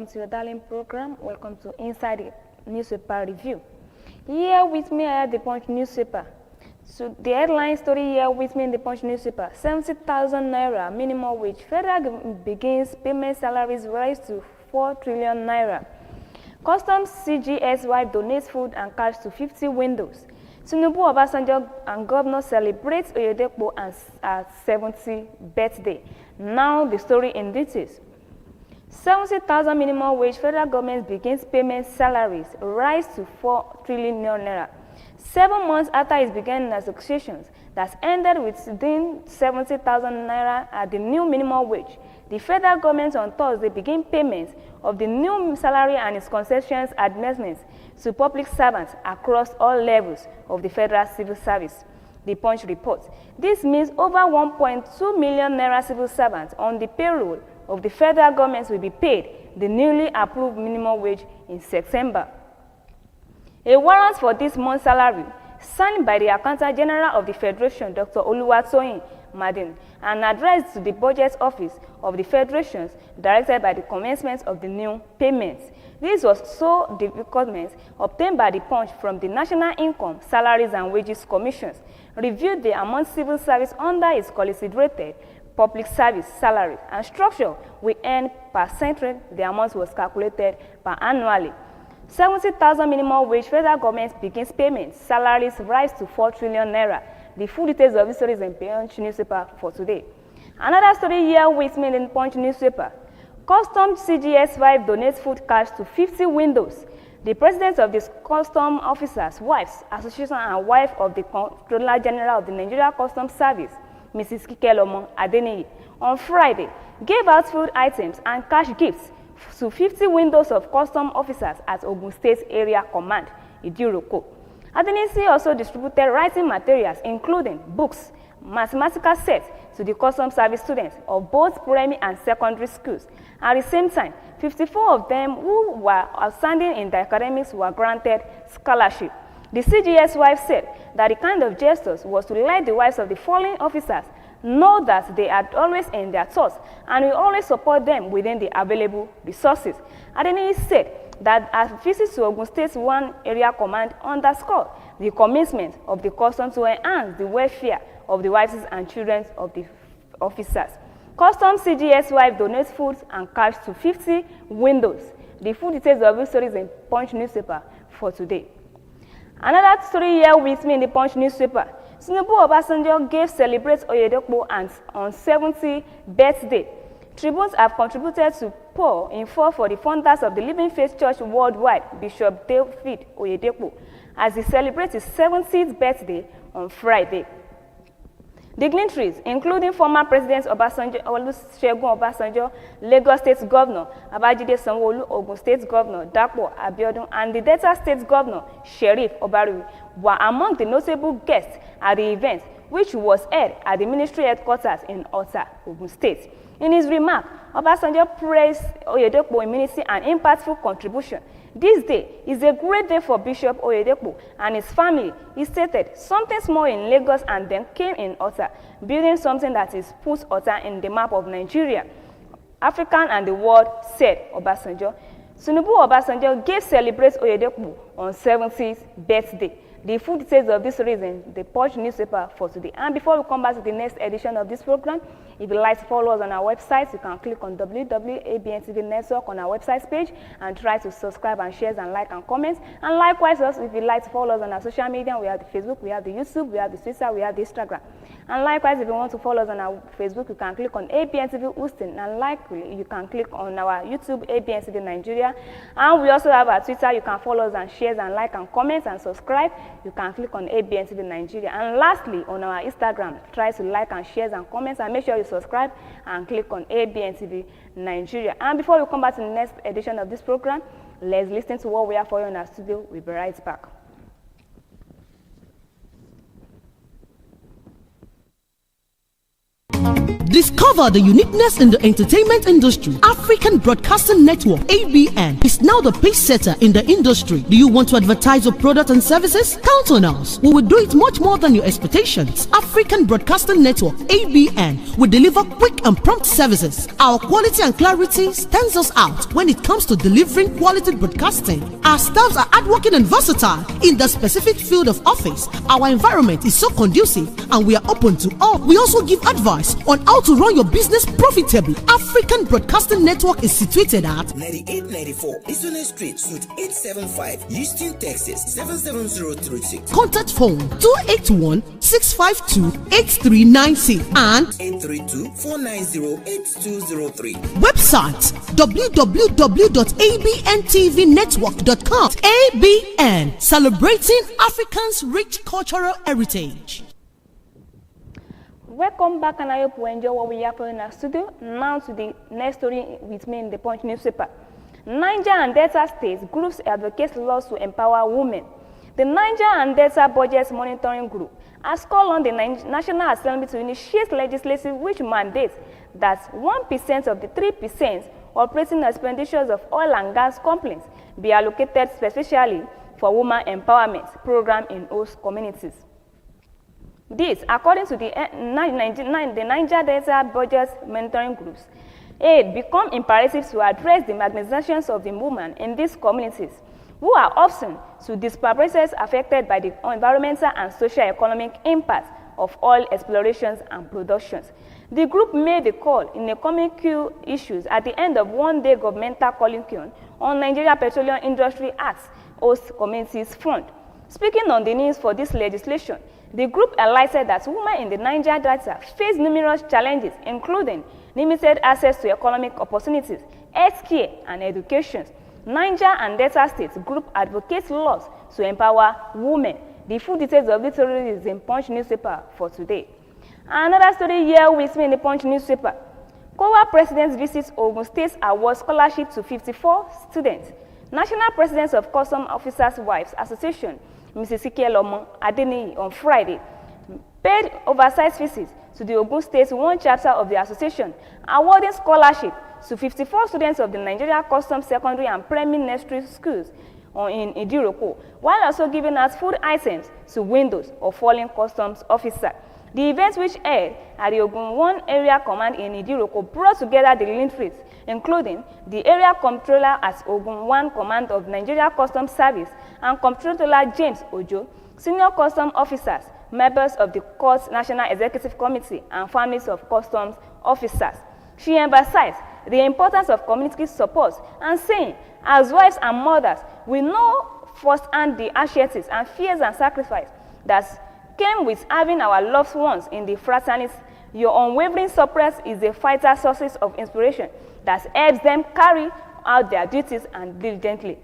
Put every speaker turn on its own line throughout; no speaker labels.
to your darling program. Welcome to Inside the Newspaper Review. Here with me, I have the Punch newspaper. So the headline story here with me in the Punch newspaper: 70,000 naira minimum wage. Federal government begins payment salaries rise to 4 trillion naira. Customs CGSY donates food and cash to 50 windows. Tinubu, Obasanjo and Governor celebrates Oyedepo's 70th birthday. Now the story in details. 70,000 minimum wage. Federal government begins payment salaries rise to 4 trillion naira. 7 months after it began negotiations that ended with 70,000 naira at the new minimum wage, the federal government on Thursday began payments of the new salary and its concessions advancements to public servants across all levels of the federal civil service. The Punch reports. This means over 1.2 million naira civil servants on the payroll of the federal government will be paid the newly approved minimum wage in September. A warrant for this month's salary, signed by the Accountant General of the Federation, Dr. Oluwatoyin Madin, and addressed to the Budget Office of the Federations, directed by the commencement of the new payments. This was so the documents obtained by the Punch from the National Income, Salaries and Wages Commissions reviewed the amount civil service under its considered public service salary and structure we earn per century. The amount was calculated per annually. 70,000 minimum wage. Federal government begins payments. Salaries rise to 4 trillion naira. The full details of this story is in Punch newspaper for today. Another story here with me in Punch newspaper. Customs CGS5 donates food cash to 50 windows. The president of the Custom Officers' Wives Association and wife of the Controller General of the Nigeria Customs Service, Mrs. Kikelomo Adeniyi, on Friday gave out food items and cash gifts to 50 windows of custom officers at Ogun State Area Command, Idiroko. Adeniyi also distributed writing materials including books, mathematical sets to the custom service students of both primary and secondary schools. At the same time, 54 of them who were outstanding in their academics were granted scholarship. The CGS wife said that the kind of gestures was to let the wives of the fallen officers know that they are always in their thoughts and will always support them within the available resources. Adeniyi said that a visit to Ogun State 1 Area Command underscored the commitment of the custom to enhance the welfare of the wives and children of the officers. Customs CGS wife donates food and cash to 50 windows. The full details of this story is in Punch newspaper for today. Another story here with me in the Punch newspaper. Tinubu, Obasanjo gave celebrates Oyedepo and on 70th birthday. Tributes have contributed to pour in full for the founders of the Living Faith Church worldwide, Bishop David Oyedepo, as he celebrates his 70th birthday on Friday. Dignitaries, including former President Olusegun Obasanjo, Lagos State Governor Babajide Sanwo-Olu, Ogun State Governor Dapo Abiodun, and the Delta State Governor Sheriff Obariwi, were among the notable guests at the event, which was held at the ministry headquarters in Ota, Ogun State. In his remark, Obasanjo praised Oyedepo's immunity and impactful contribution. This day is a great day for Bishop Oyedepo and his family. He stated, something small in Lagos and then came in Ota, building something that is put Ota in the map of Nigeria, Africa and the world, said Obasanjo. Tinubu Obasanjo gave celebrates Oyedepo on 70th birthday. The full details of this story is in the Punch newspaper for today. And before we come back to the next edition of this program, if you'd like to follow us on our website, you can click on www.abntv network on our website page and try to subscribe and share and like and comment. And likewise, also, if you'd like to follow us on our social media, we have the Facebook, we have the YouTube, we have the Twitter, we have the Instagram. And likewise, if you want to follow us on our Facebook, you can click on ABNTV Houston, and likely you can click on our YouTube, ABNTV Nigeria. And we also have our Twitter. You can follow us and share and like and comment and subscribe. You can click on ABNTV Nigeria. And lastly, on our Instagram, try to like and share and comment, and make sure you subscribe and click on ABNTV Nigeria. And before we come back to the next edition of this program, let's listen to what we have for you in our studio. We'll be right back.
Discover the uniqueness in the entertainment industry. African Broadcasting Network, ABN, is now the pace setter in the industry. Do you want to advertise your product and services? Count on us. We will do it much more than your expectations. African Broadcasting Network, ABN, will deliver quick and prompt services. Our quality and clarity stands us out when it comes to delivering quality broadcasting. Our staffs are hardworking and versatile in the specific field of office. Our environment is so conducive and we are open to all. We also give advice on how to run your business profitably. African Broadcasting Network is situated at
9894 OSUN Street, Suite 875, Houston, Texas 77036.
Contact phone 281-652-8396 and
832-490-8203.
Website www.abntvnetwork.com. ABN, celebrating Africans' rich cultural heritage.
Welcome back, and I hope you enjoy what we are playing in our studio. Now to the next story with me in the Punch newspaper. Niger and Delta states groups advocate laws to empower women. The Niger and Delta Budget Monitoring Group has called on the National Assembly to initiate legislation which mandates that 1% of the 3% operating expenditures of oil and gas companies be allocated specially for women empowerment program in host communities. This, according to the Niger Delta Budget Monitoring Group's aid, become imperative to address the marginalizations of the women in these communities, who are often to disproportionately affected by the environmental and socio-economic impacts of oil explorations and productions. The group made the call in a communique issues at the end of one-day governmental colloquium on Nigeria Petroleum Industry Act's Host Communities Fund. Speaking on the needs for this legislation, the group highlighted that women in the Niger Delta face numerous challenges, including limited access to economic opportunities, health care, and education. Niger and Delta States group advocates laws to empower women. The full details of this story is in Punch newspaper for today. Another story here with me in the Punch newspaper. COA President visits Ogun State awards scholarship to 54 students. National President of Custom Officers' Wives Association, Mrs. Ikelomo Adeniyi, on Friday, paid oversized visits to the Ogun State one chapter of the association, awarding scholarship to 54 students of the Nigeria Customs Secondary and Primary Nursery Schools in Idiroko, while also giving out food items to widows of fallen customs officers. The event, which held at the Ogun 1 Area Command in Idiroko, brought together the dignitaries, including the Area Comptroller at Ogun 1 Command of Nigeria Customs Service and Comptroller James Ojo, senior custom officers, members of the Court's National Executive Committee, and families of customs officers. She emphasized the importance of community support and saying, as wives and mothers, we know firsthand the hardships and fears and sacrifice that came with having our loved ones in the fraternity. Your unwavering support is a vital source of inspiration that helps them carry out their duties and diligently.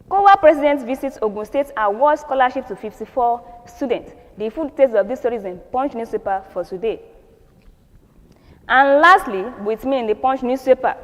COA President visits Ogun State awards scholarship to 54 students. The full details of this story is in Punch newspaper for today. And lastly, with me in the Punch newspaper,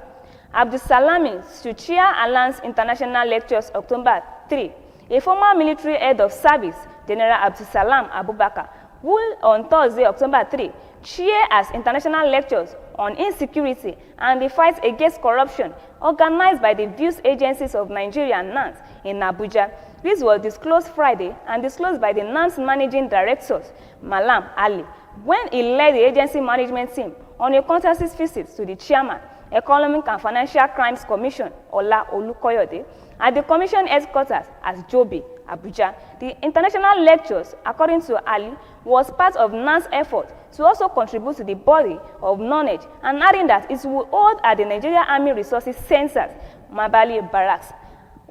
Abdusalami to chair Alliance International Lectures October 3. A former military head of service, General Abdusalam Abubakar, who on Thursday, October 3, chair as international lectures on insecurity and the fight against corruption organized by the views agencies of Nigeria and NANS in Abuja. This was disclosed Friday and disclosed by the NANS managing director, Malam Ali, when he led the agency management team on a courtesy visit to the chairman, Economic and Financial Crimes Commission, Ola Olukoyode, at the commission headquarters as Jobi, Abuja. The international lectures, according to Ali, was part of NAN's effort to also contribute to the body of knowledge, and adding that it will hold at the Nigeria Army Resources Centers, Mabali Barracks,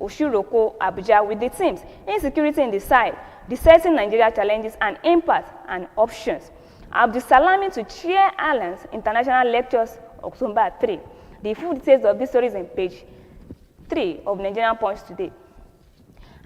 Oshiroko, Abuja, with the themes insecurity in the side, discussing Nigeria challenges and impact and options. Abdusalami to chair Alliance International Lectures October 3. The full details of this story is in page 3 of Nigerian Punch today.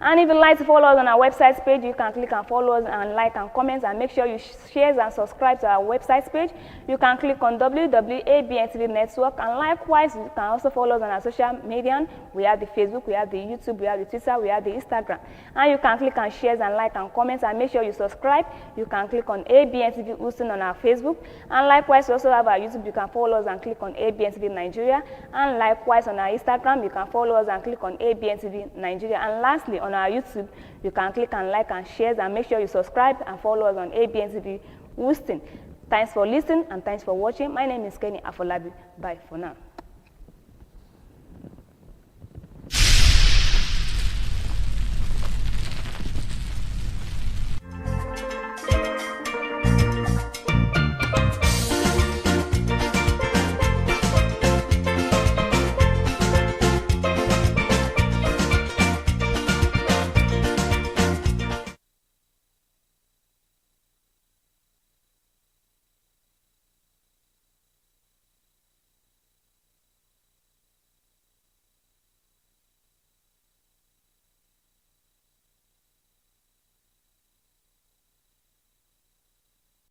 And if you'd like to follow us on our website page, you can click and follow us and like and comment, and make sure you share and subscribe to our website page. You can click on www.abntv network, and likewise you can also follow us on our social media. We have the Facebook, we have the YouTube, we have the Twitter, we have the Instagram. And you can click and share and like and comment, and make sure you subscribe. You can click on ABNTV OSUN on our Facebook, and likewise we also have our YouTube. You can follow us and click on ABNTV Nigeria, and likewise on our Instagram you can follow us and click on ABNTV Nigeria. And lastly, on our YouTube, you can click and like and share, and make sure you subscribe and follow us on ABNTV OSUN. Thanks for listening and thanks for watching. My name is Kenny Afolabi. Bye for now.